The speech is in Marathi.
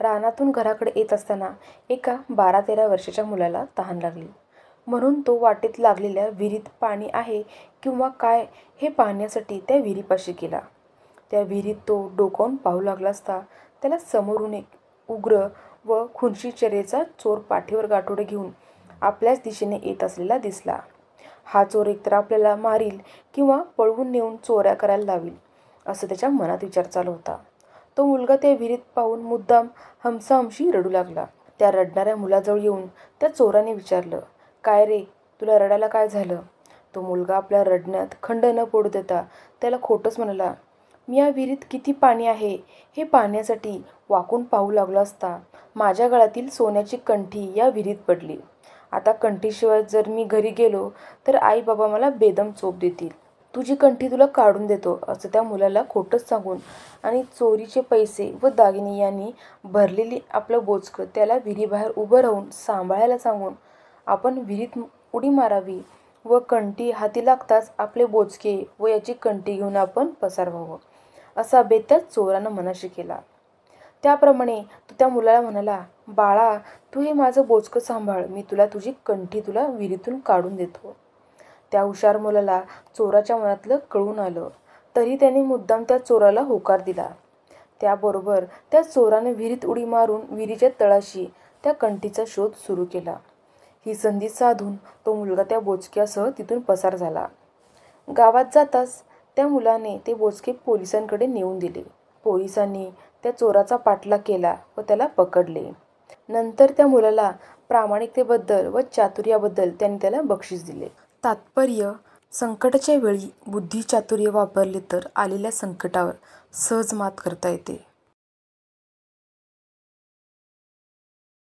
रानातून घराकडे येत असताना एका 12-13 वर्षाच्या मुलाला तहान लागली. म्हणून तो वाटेत लागलेल्या विहिरीत पाणी आहे किंवा काय हे पाहण्यासाठी त्या विहिरीपाशी गेला. त्या विहिरीत तो डोकावून पाहू लागला असता त्याला समोरून एक उग्र व खुन्नशी चेहऱ्याचा चोर पाठीवर गाठोडे घेऊन आपल्याच दिशेने येत असलेला दिसला. हा चोर एकतर आपल्याला मारील किंवा पळवून नेऊन चोऱ्या करायला लावील असं त्याच्या मनात विचार चालू होता. तो मुलगा त्या विहिरीत पाहून मुद्दाम हमसाहमशी रडू लागला. त्या रडणाऱ्या मुलाजवळ येऊन त्या चोराने विचारलं, "काय रे, तुला रडायला काय झालं?" तो मुलगा आपल्या रडण्यात खंड न पडू देता त्याला खोटंच म्हणाला, "मी या विहिरीत किती पाणी आहे हे पाहण्यासाठी वाकून पाहू लागलो असता माझ्या गळ्यातील सोन्याची कंठी या विहिरीत पडली. आता कंठीशिवाय जर मी घरी गेलो तर आई बाबा मला बेदम चोप देतील. तुझी कंठी तुला काढून देतो," असं त्या मुलाला खोटंच सांगून आणि चोरीचे पैसे व दागिने यांनी भरलेली आपलं बोचकं त्याला विहिरीबाहेर उभं राहून सांभाळायला सांगून आपण विहिरीत उडी मारावी व कंठी हाती लागताच आपले बोचके व याची कंठी घेऊन आपण पसार व्हावं असा बेत त्या चोरानं मनाशी केला. त्याप्रमाणे तो त्या मुलाला म्हणाला, "बाळा, तू हे माझं बोचकं सांभाळ, मी तुझी कंठी तुला विहिरीतून काढून देतो." त्या हुशार मुलाला चोराच्या मनातलं कळून आलं, तरी त्याने मुद्दाम त्या चोराला होकार दिला. त्याबरोबर त्या चोराने विहिरीत उडी मारून विहिरीच्या तळाशी त्या कंठीचा शोध सुरू केला. ही संधी साधून तो मुलगा त्या बोचक्यासह तिथून पसार झाला. गावात जाताच त्या मुलाने ते बोचके पोलिसांकडे नेऊन दिले. पोलिसांनी त्या चोराचा पाठलाग केला व त्याला पकडले. नंतर त्या मुलाला प्रामाणिकतेबद्दल व चातुर्याबद्दल त्यांनी त्याला बक्षीस दिले. तात्पर्य: संकटाच्या वेळी बुद्धिचातुर्य वापरले तर आलेल्या संकटावर सहज मात करता येते.